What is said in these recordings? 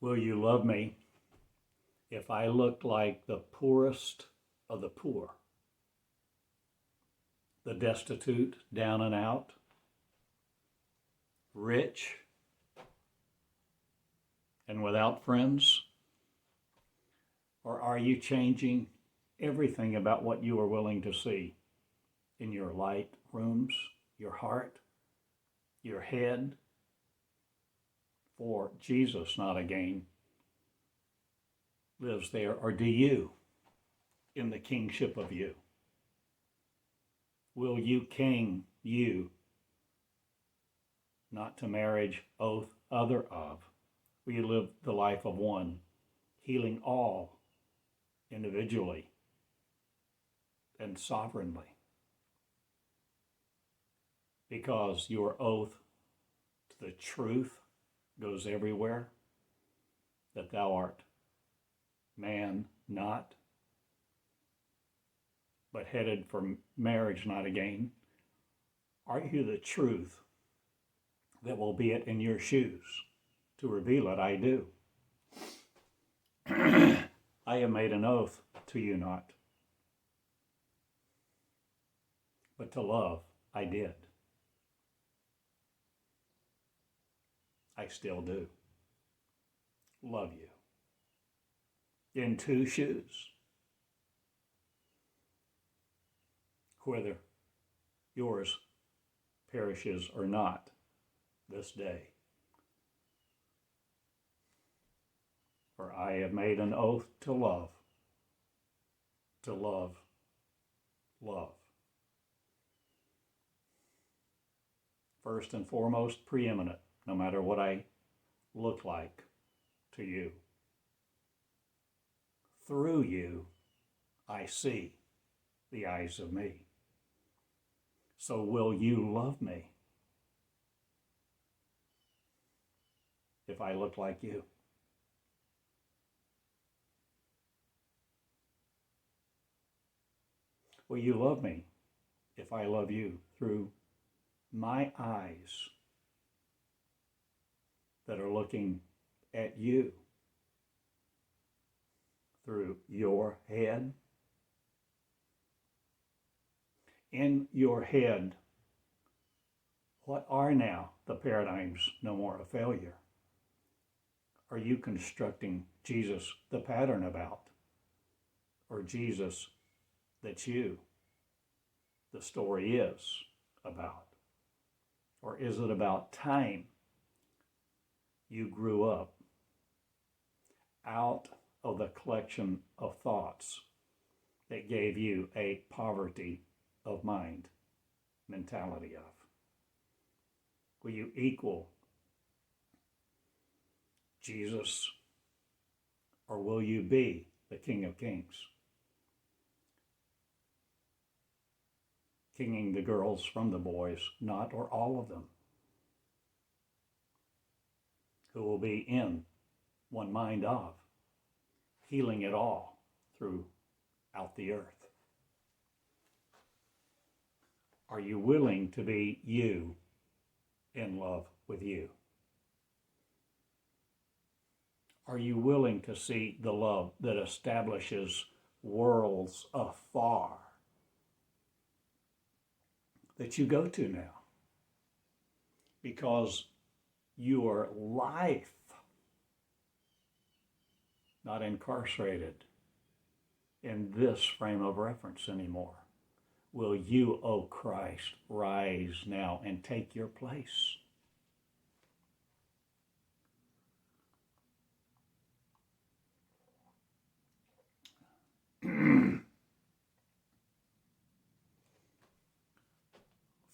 Will you love me if I look like the poorest of the poor, the destitute, down and out, rich, and without friends? Or are you changing everything about what you are willing to see in your light rooms, your heart, your head, for Jesus, not a gain, lives there? Or do you, in the kingship of you, will you king you, not to marriage, oath, other of? Will you live the life of one, healing all individually and sovereignly? Because your oath to the truth goes everywhere, that thou art man not, but headed for marriage, not a gain. Are you the truth that will be it in your shoes? To reveal it, I do. I have made an oath to you not, but to love I did. I still do. Love you. In two shoes. Whether yours perishes or not this day. For I have made an oath to love, love. First and foremost, preeminent, no matter what I look like to you. Through you, I see the eyes of me. So will you love me if I look like you? Will you love me if I love you through my eyes that are looking at you, through your head? In your head, what are now the paradigms no more of failure? Are you constructing Jesus the pattern about? Or Jesus that you, the story is about? Or is it about time you grew up out of the collection of thoughts that gave you a poverty of mind mentality of? Will you equal Jesus, or will you be the King of Kings? Kinging the girls from the boys, not or all of them, who will be in one mind of, healing it all throughout the earth. Are you willing to be you in love with you? Are you willing to see the love that establishes worlds afar that you go to now? Because your life, not incarcerated in this frame of reference anymore. Will you, O Christ, rise now and take your place?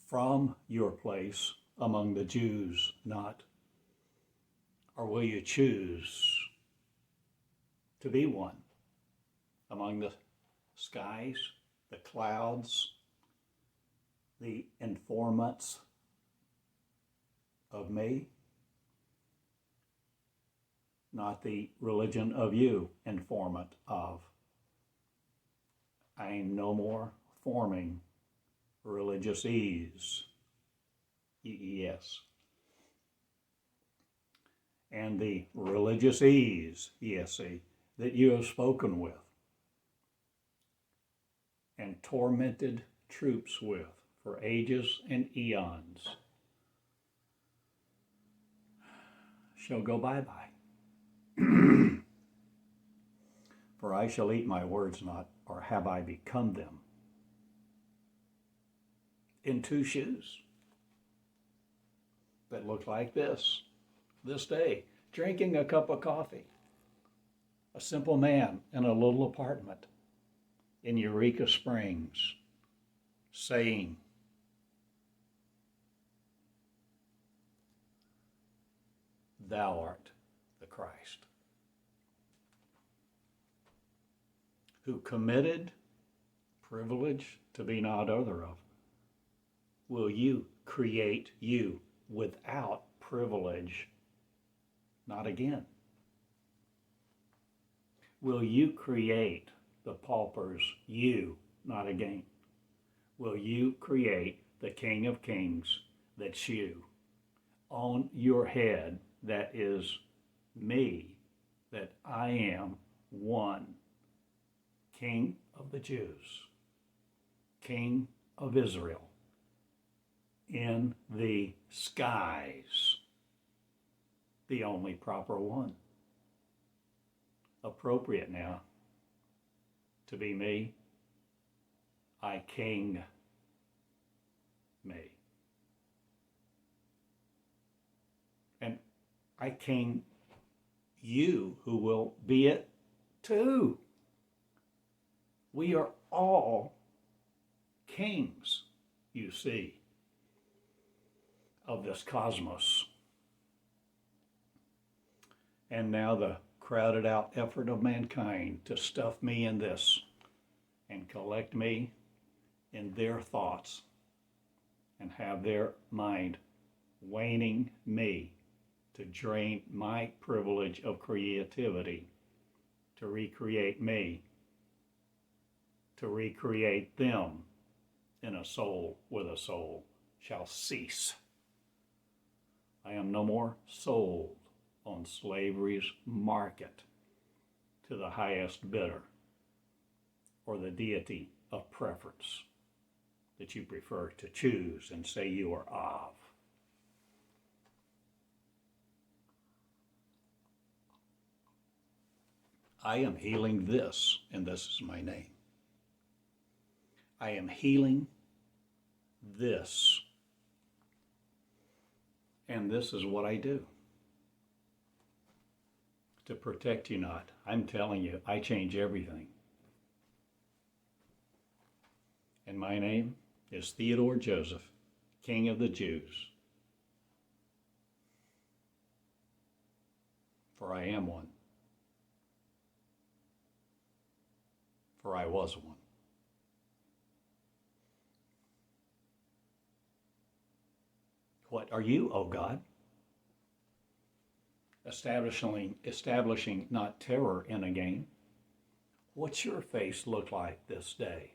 From your place among the Jews, not? Or will you choose to be one among the skies, the clouds, the informants of me? Not the religion of you, informant of. I am no more forming religious ease, EES. and the religious ease, yes, that you have spoken with, and tormented troops with for ages and eons, shall go bye-bye. For I shall eat my words not, or have I become them, in two shoes that look like this day, drinking a cup of coffee, a simple man in a little apartment in Eureka Springs, saying, "Thou art the Christ," who committed privilege to be not other of. Will you create you without privilege not again? Will you create the paupers you not again? Will you create the King of Kings that's you on your head, that is me, that I am one, King of the Jews, King of Israel, in the skies, the only proper one. Appropriate now to be me, I king me. And I king you, who will be it too. We are all kings, you see, of this cosmos. And now the crowded out effort of mankind to stuff me in this and collect me in their thoughts and have their mind waning me to drain my privilege of creativity, to recreate me, to recreate them in a soul with a soul, shall cease. I am no more sold on slavery's market to the highest bidder or the deity of preference that you prefer to choose and say you are of. I am healing this, and this is my name. I am healing this, and this is what I do. To protect you not. I'm telling you, I change everything. And my name is Theodore Joseph, King of the Jews. For I am one. For I was one. What are you, O God? Establishing not terror in a game. What's your face look like this day?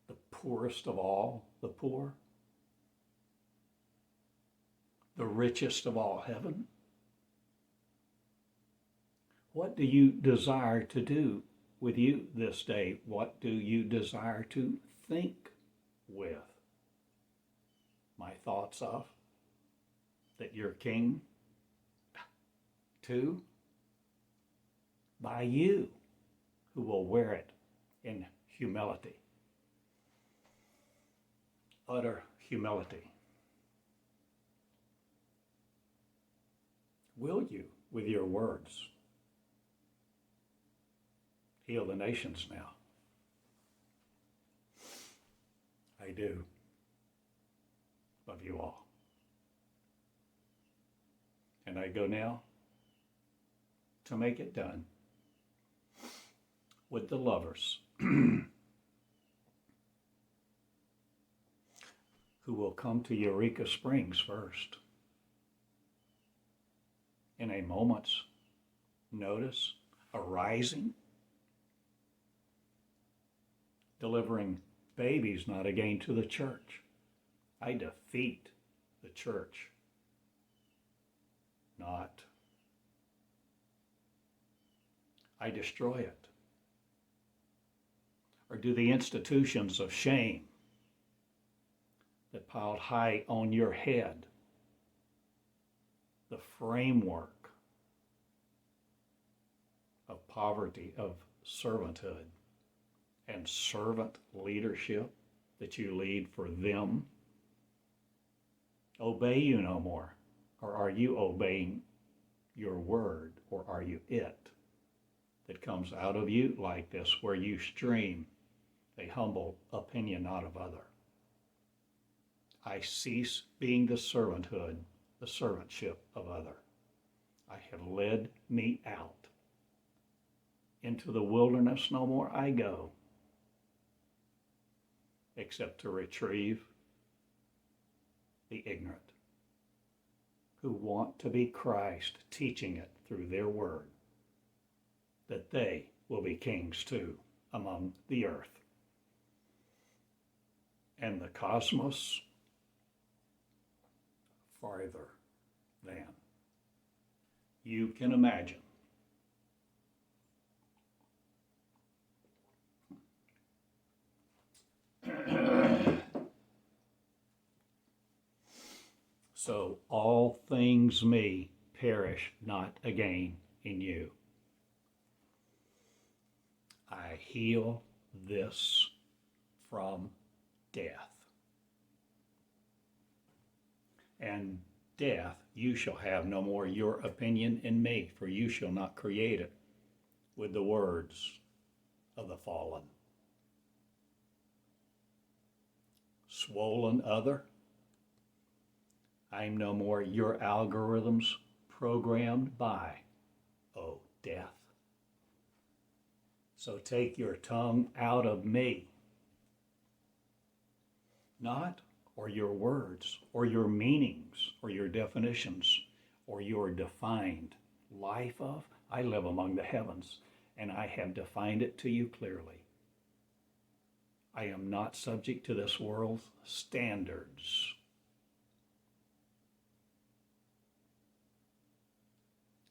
The poorest of all the poor? The richest of all heaven? What do you desire to do with you this day? What do you desire to think with? My thoughts of that you're king? Two, by you, who will wear it in humility, utter humility. Will you, with your words, heal the nations now? I do, love you all. And I go now to make it done with the lovers who will come to Eureka Springs first. In a moment's notice, arising, delivering babies not again to the church. I defeat the church. not. I destroy it. Or do the institutions of shame that piled high on your head, the framework of poverty, of servanthood, and servant leadership that you lead for them, obey you no more? Or are you obeying your word, or are you it that comes out of you like this, where you stream a humble opinion not of other? I cease being the servanthood, the servantship of other. I have led me out. Into the wilderness no more I go, except to retrieve the ignorant who want to be Christ, teaching it through their word, that they will be kings too among the earth and the cosmos farther than you can imagine. So all things me perish not again in you. I heal this from death. And death, you shall have no more your opinion in me, for you shall not create it with the words of the fallen. Swollen other, I'm no more your algorithms programmed by, oh, death. So take your tongue out of me. Not, or your words, or your meanings, or your definitions, or your defined life of. I live among the heavens, and I have defined it to you clearly. I am not subject to this world's standards.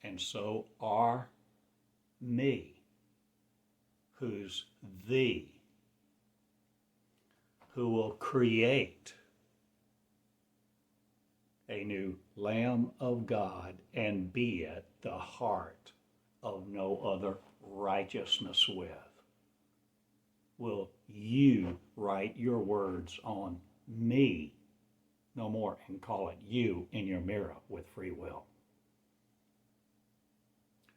And so are me, who's thee, who will create a new Lamb of God and be it the heart of no other righteousness with. Will you write your words on me no more and call it you in your mirror with free will?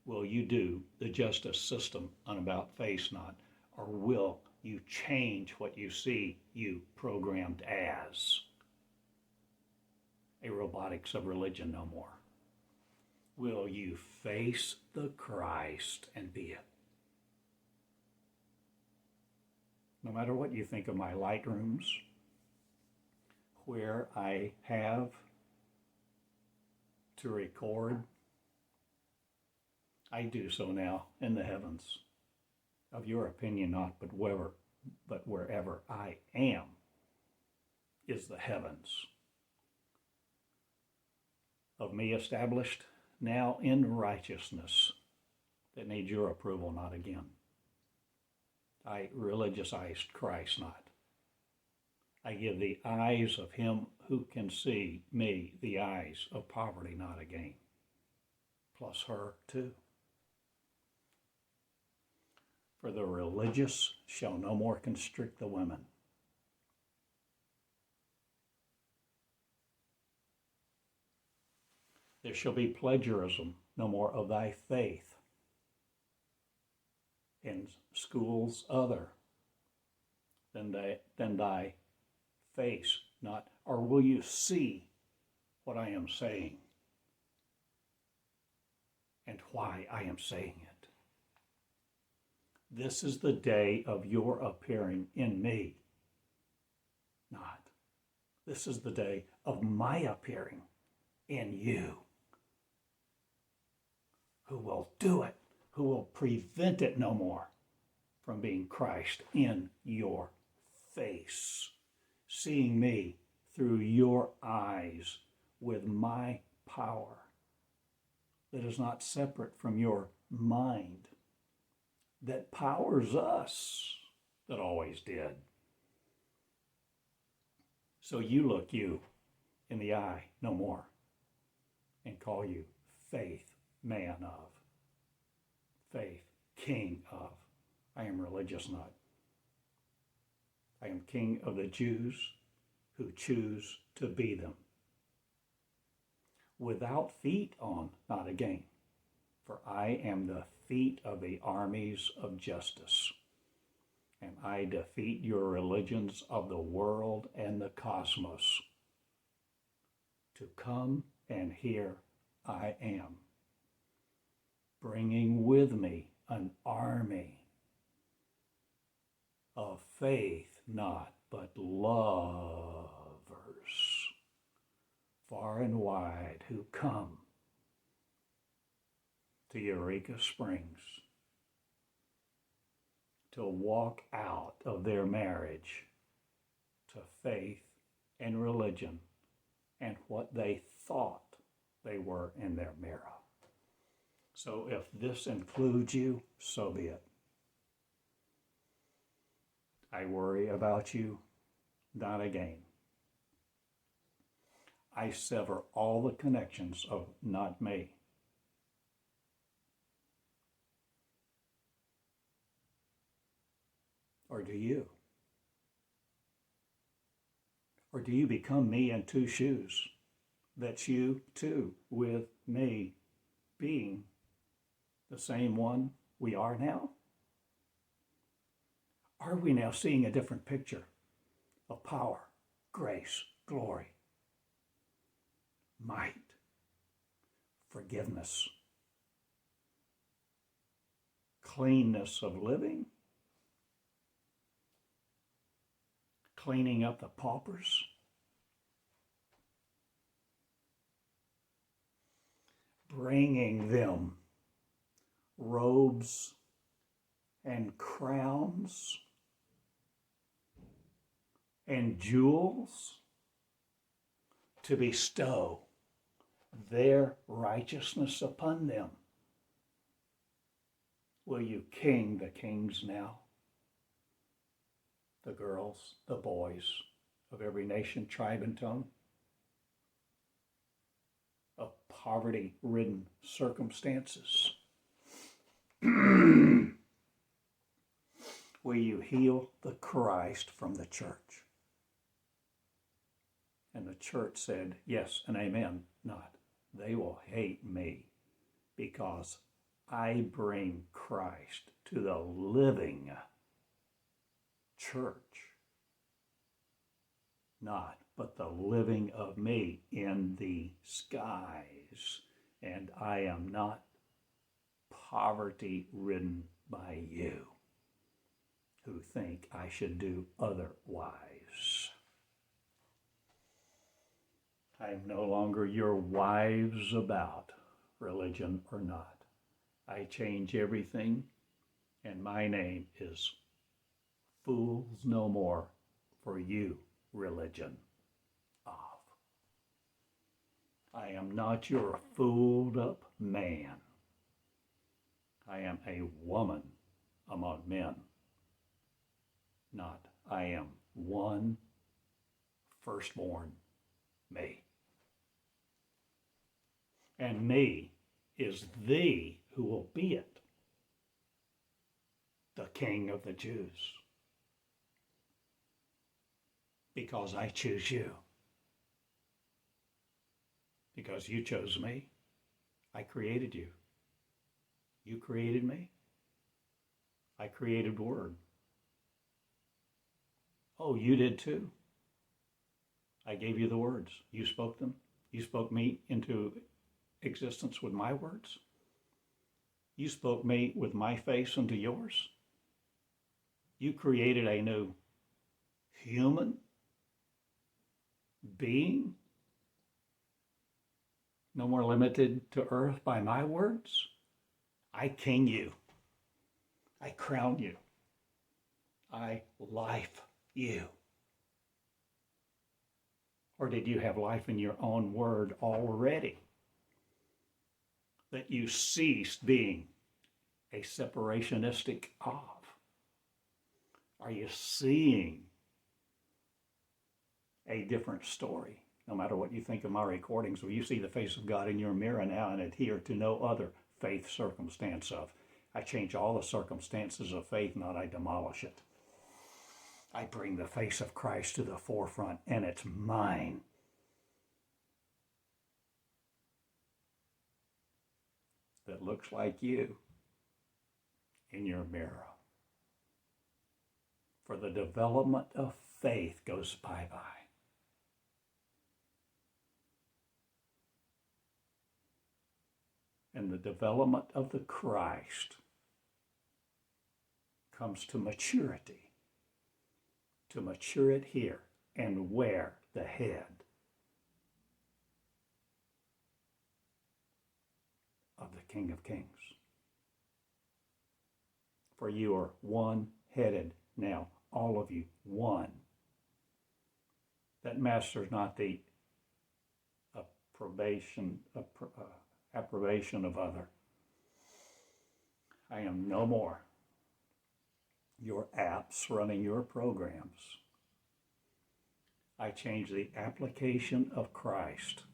Will you do the justice system unabout face not, or will you change what you see you programmed as? A robotics of religion no more. Will you face the Christ and be it? No matter what you think of my light rooms, where I have to record, I do so now in the heavens. Of your opinion not, but wherever I am is the heavens. Of me established now in righteousness that needs your approval not again. I religiousized Christ not. I give the eyes of him who can see me, the eyes of poverty not again, plus her too. For the religious shall no more constrict the women. There shall be plagiarism no more of thy faith in schools other than thy face not, or will you see what I am saying and why I am saying it? This is the day of your appearing in me, not. This is the day of my appearing in you. Who will do it, who will prevent it no more from being Christ in your face, seeing me through your eyes with my power that is not separate from your mind, that powers us, that always did. So you look you in the eye no more and call you faith man of, faith king of. I am religious not. I am king of the Jews who choose to be them. Without feet on, not again, for I am the feet of the armies of justice, and I defeat your religions of the world and the cosmos. To come and here I am, bringing with me an army of faith not, but lovers, far and wide, who come to Eureka Springs to walk out of their marriage to faith and religion and what they thought they were in their mirror. So if this includes you, so be it. I worry about you, not again. I sever all the connections of not me. Or do you? Or do you become me in two shoes? That's you too, with me being the same one we are now? Are we now seeing a different picture of power, grace, glory, might, forgiveness, cleanness of living, cleaning up the paupers, bringing them robes and crowns and jewels to bestow their righteousness upon them? Will you king the kings now? The girls, the boys of every nation, tribe, and tongue? Of poverty-ridden circumstances? Will you heal the Christ from the church? And the church said, yes and amen, not. They will hate me because I bring Christ to the living church. Not, but the living of me in the skies. And I am not poverty-ridden by you who think I should do otherwise. I am no longer your wives about, religion or not. I change everything, and my name is Fools No More for you, religion of. I am not your fooled up man. I am a woman among men. Not I am one firstborn, me. And me is thee who will be it, the King of the Jews. Because I choose you. Because you chose me. I created you. You created me. I created the Word. Oh, you did too. I gave you the words. You spoke them. You spoke me into existence with my words. You spoke me with my face into yours. You created a new human being, no more limited to earth by my words. I king you. I crown you. I life you. Or did you have life in your own word already? that you ceased being a separationistic of? Are you seeing a different story? No matter what you think of my recordings, will you see the face of God in your mirror now and adhere to no other faith circumstance of? I change all the circumstances of faith, not I demolish it. I bring the face of Christ to the forefront, and it's mine. That looks like you in your mirror. For the development of faith goes bye-bye. And the development of the Christ comes to maturity. To mature it here and wear the head of the King of Kings. For you are one-headed now, all of you, one. That master's not the approbation of other. I am no more your apps running your programs. I change the application of Christ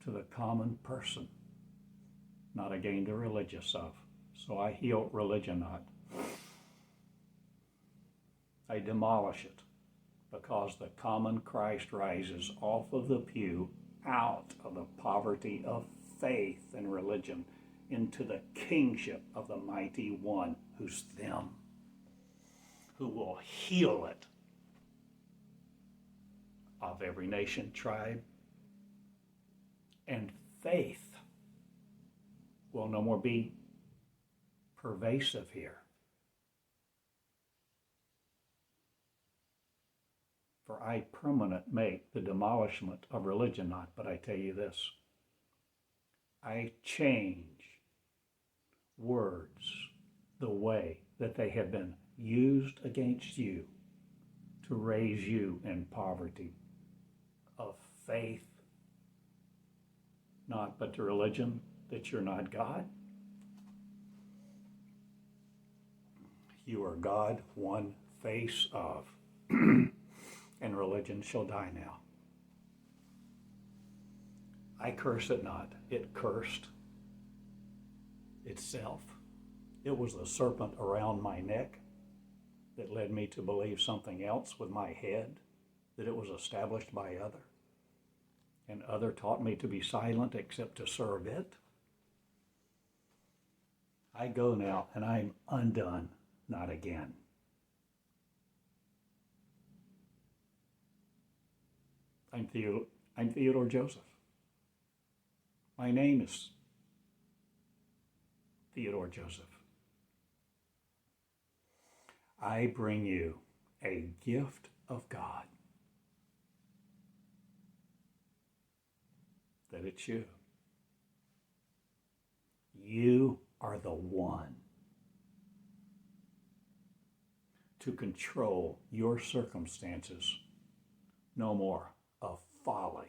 to the common person, not again the religious of. So I heal religion not. I demolish it because the common Christ rises off of the pew, out of the poverty of faith and religion, into the kingship of the mighty one who's them, who will heal it of every nation, tribe, and faith will no more be pervasive here. For I permanent make the demolishment of religion not, but I tell you this, I change words the way that they have been used against you to raise you in poverty of faith, not but to religion, that you're not God. You are God, one face of, and religion shall die now. I curse it not. It cursed itself. It was the serpent around my neck that led me to believe something else with my head, that it was established by other. And other taught me to be silent except to serve it. I go now and I'm undone, not again. I'm Theodore Joseph. My name is Theodore Joseph. I bring you a gift of God. That it's you. You are the one to control your circumstances, no more of folly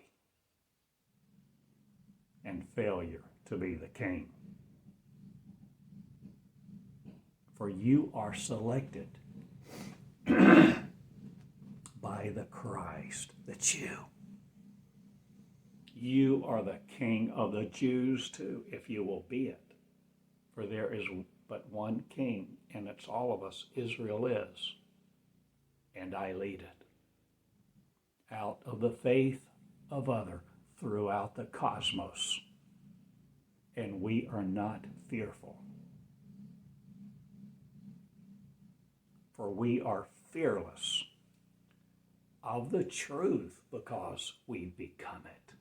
and failure to be the king. For you are selected by the Christ, that's you. You are the King of the Jews too, if you will be it. For there is but one King, and it's all of us. Israel is, and I lead it. Out of the faith of other throughout the cosmos. And we are not fearful. For we are fearless of the truth because we become it.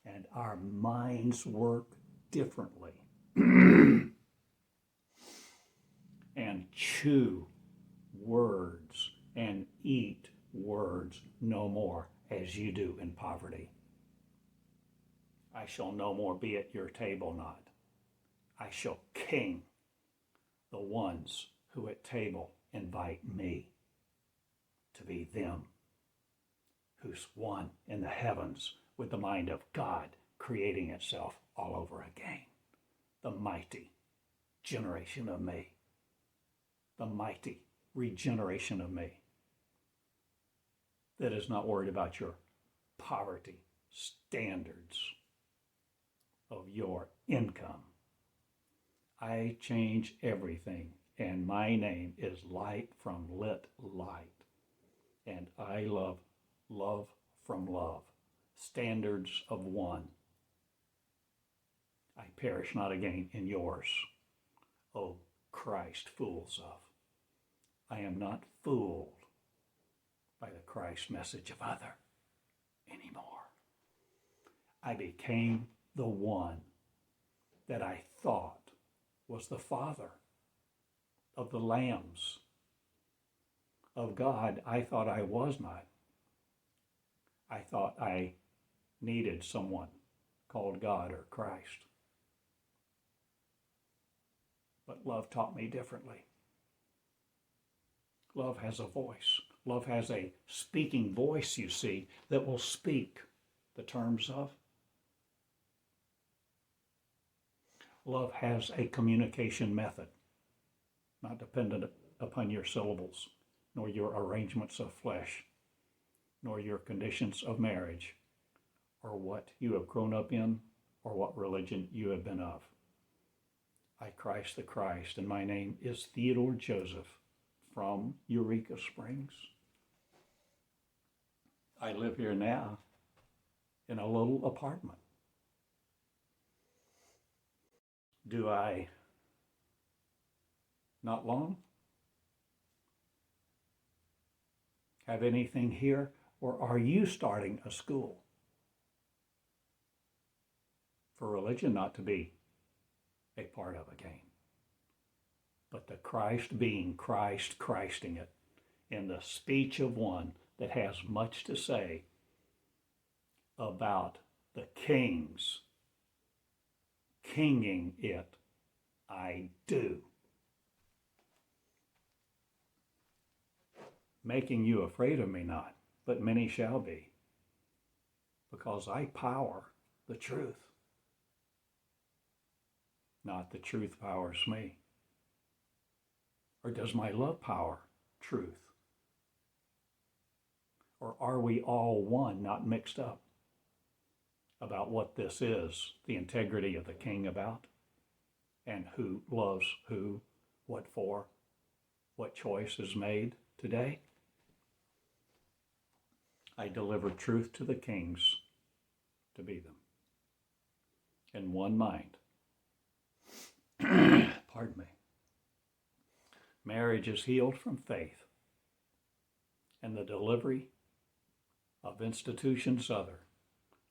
And our minds work differently. And chew words and eat words no more as you do in poverty. I shall no more be at your table not. I shall king the ones who at table invite me to be them, who's one in the heavens with the mind of God creating itself all over again. the mighty generation of me, the mighty regeneration of me that is not worried about your poverty standards of your income. I change everything, and my name is light from lit light. And I love from love, standards of one. I perish not again in yours, O Christ, fools of. I am not fooled by the Christ message of other anymore. I became the one that I thought was the father of the lambs of God. I thought I was not. I thought I needed someone called God or Christ. But love taught me differently. Love has a voice. Love has a speaking voice, you see, that will speak the terms of. Love has a communication method, not dependent upon your syllables, nor your arrangements of flesh, nor your conditions of marriage, or what you have grown up in, or what religion you have been of. I Christ the Christ, and my name is Theodore Joseph from Eureka Springs. I live here now in a little apartment. Do I not long have anything here, or are you starting a school for religion not to be a part of again, but the Christ being Christ, Christing it in the speech of one that has much to say about the kings kinging it? I do. Making you afraid of me not, but many shall be, because I power the truth. Not the truth powers me. Or does my love power truth? Or are we all one, not mixed up about what this is, the integrity of the king about, and who loves who, what for, what choice is made today? I deliver truth to the kings to be them in one mind. Pardon me. Marriage is healed from faith, and the delivery of institutions other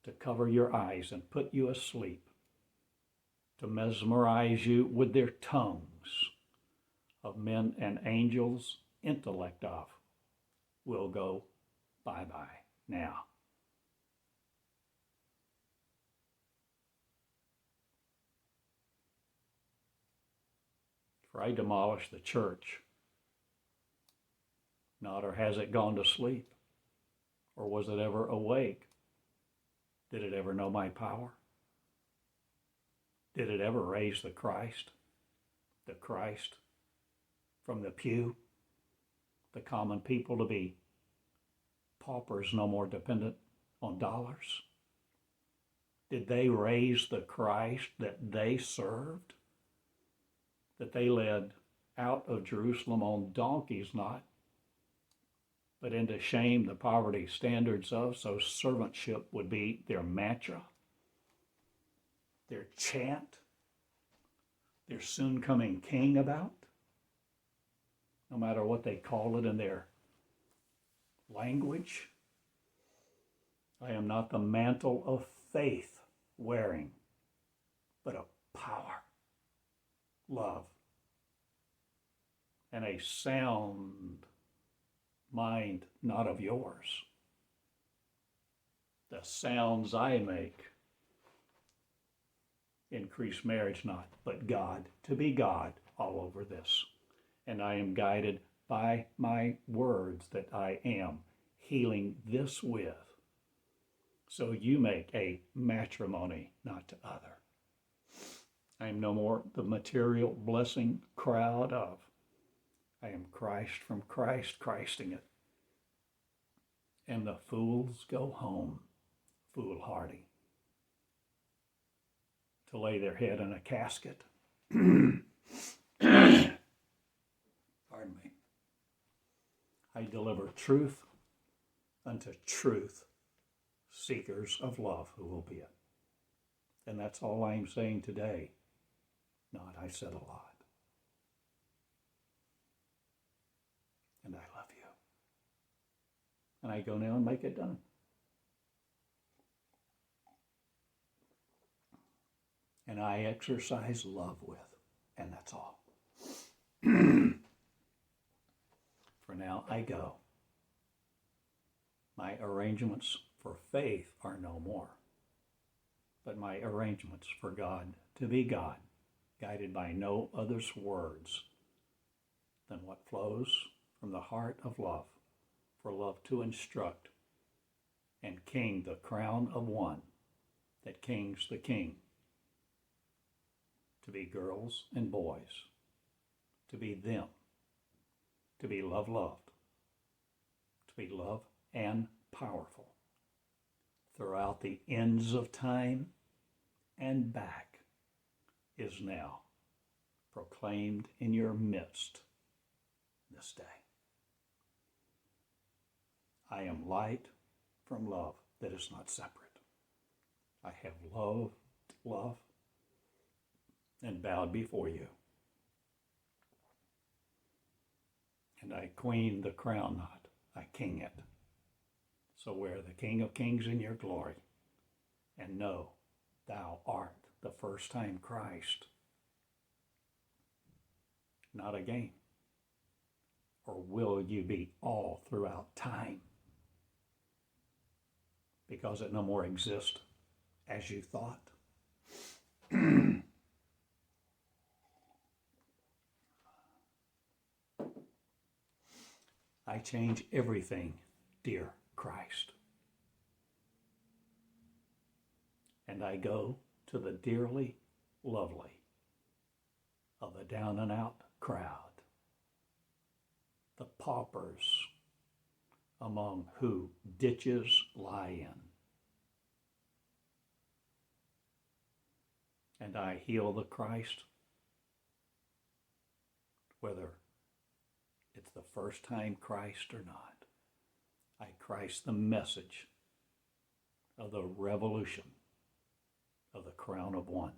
to cover your eyes and put you asleep, to mesmerize you with their tongues of men and angels, intellect of, will go bye-bye now. For I demolish the church, not or has it gone to sleep, or was it ever awake? Did it ever know my power? Did it ever raise the Christ from the pew, the common people to be paupers no more dependent on dollars? Did they raise the Christ that they served, that they led out of Jerusalem on donkeys, not, but into shame, the poverty standards of, so servantship would be their mantra, their chant, their soon coming king about, no matter what they call it in their language? I am not the mantle of faith wearing, but of power, love, and a sound mind not of yours. The sounds I make increase marriage not, but God, to be God all over this. And I am guided by my words that I am healing this with. So you make a matrimony not to other. I am no more the material blessing crowd of. I am Christ from Christ, Christing it. And the fools go home, foolhardy, to lay their head in a casket. Pardon me. I deliver truth unto truth seekers of love who will be it. And that's all I'm saying today. Not I said a lot. And I love you. And I go now and make it done. And I exercise love with, and that's all. For now I go. My arrangements for faith are no more, but my arrangements for God to be God, guided by no other's words than what flows from the heart of love, for love to instruct and king the crown of one that kings the king, to be girls and boys, to be them, to be loved, to be loved and powerful throughout the ends of time and back is now proclaimed in your midst this day. I am light from love that is not separate. I have loved love and bowed before you. And I queen the crown not, I king it. So wear the King of Kings in your glory, and know thou art the first time Christ, not a game. Or will you be all throughout time? Because it no more exists as you thought. I change everything, dear Christ. And I go to the dearly lovely of the down and out crowd, the paupers among who ditches lie in. And I heal the Christ, whether it's the first time Christ or not. I Christ the message of the revolution of the crown of one.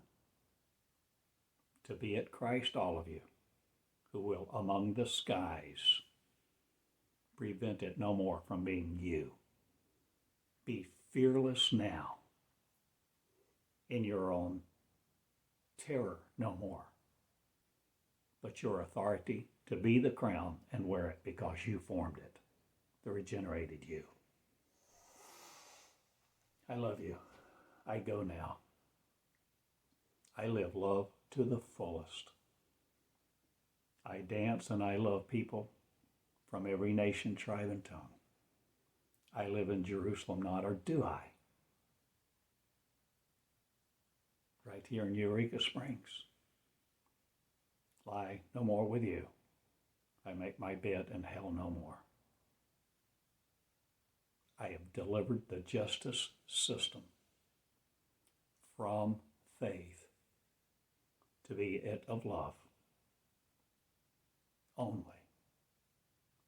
To be at Christ, all of you, who will among the skies prevent it no more from being you. Be fearless now in your own terror no more, but your authority to be the crown and wear it because you formed it, the regenerated you. I love you. I go now. I live love to the fullest. I dance and I love people from every nation, tribe, and tongue. I live in Jerusalem not, or do I? Right here in Eureka Springs. Lie no more with you. I make my bed in hell no more. I have delivered the justice system from faith to be it of love only,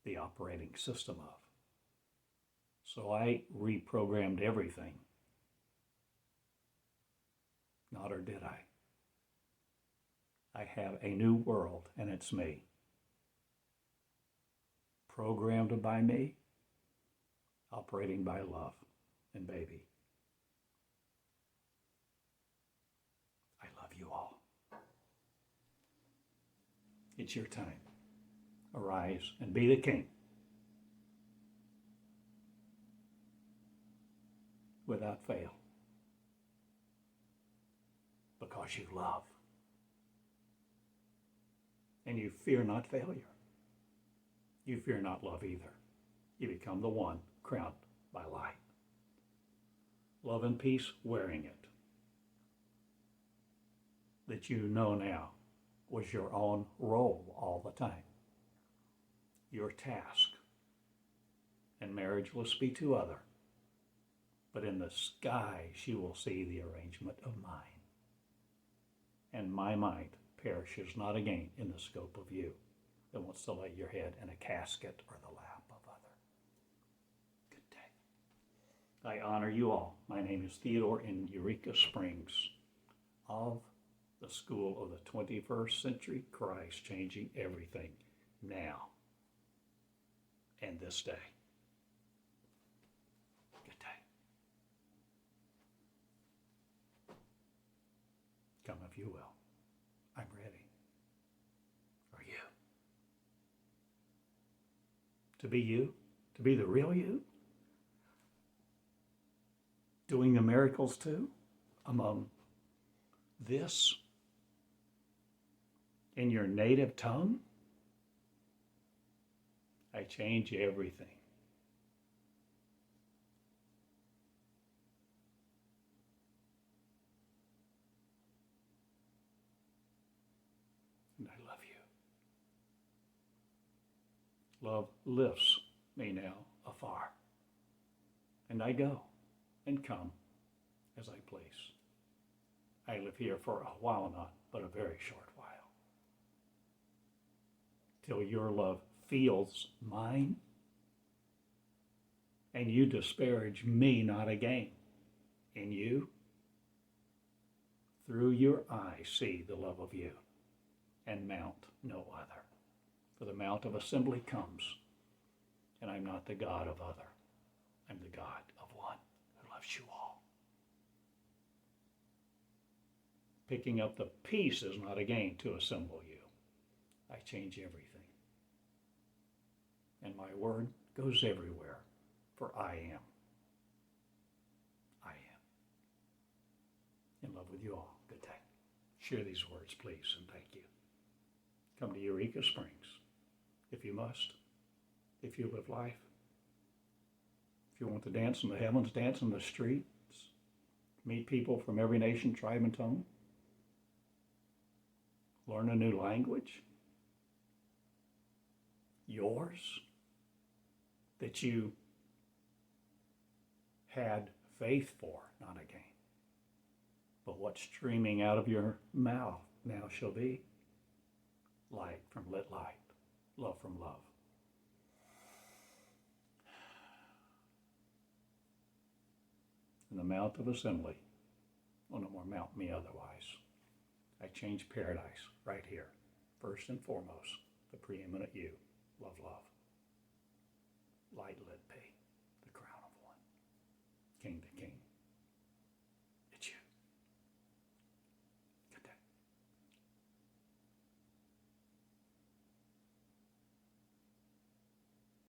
the operating system of. So I reprogrammed everything. Not, or did I? I have a new world, and it's me. Programmed by me, operating by love. And baby, I love you all. It's your time. Arise and be the king. Without fail. Because you love. And you fear not failure. You fear not love either. You become the one crowned by light. Love and peace wearing it. that you know now was your own role all the time, your task. And marriage will speak to other, but in the sky she will see the arrangement of mine. And my mind perishes not again in the scope of you that wants to lay your head in a casket or the lap of other. Good day. I honor you all. My name is Theodore in Eureka Springs of the School of the 21st Century Christ, changing everything now and this day. Good day. Come if you will. I'm ready. Are you? To be you? To be the real you? Doing the miracles too? Among this? In your native tongue? I change everything. And I love you. Love lifts me now afar. And I go and come as I please. I live here for a while not, but a very short while. Till your love feels mine, and you disparage me not again. In you, through your eye, see the love of you, and mount no other. For the mount of assembly comes, and I'm not the God of other. I'm the God of one who loves you all. Picking up the pieces not again to assemble you. I change everything. And my word goes everywhere, for I am. I am. In love with you all. Good day. Share these words, please, and thank you. Come to Eureka Springs, if you must, if you live life. If you want to dance in the heavens, dance in the streets, meet people from every nation, tribe, and tongue, learn a new language, yours, that you had faith for, not again. But what's streaming out of your mouth now shall be light from lit light, love from love. In the mount of assembly will no more mount me otherwise. I change paradise right here. First and foremost, the preeminent you. Love, love. Light lit peace.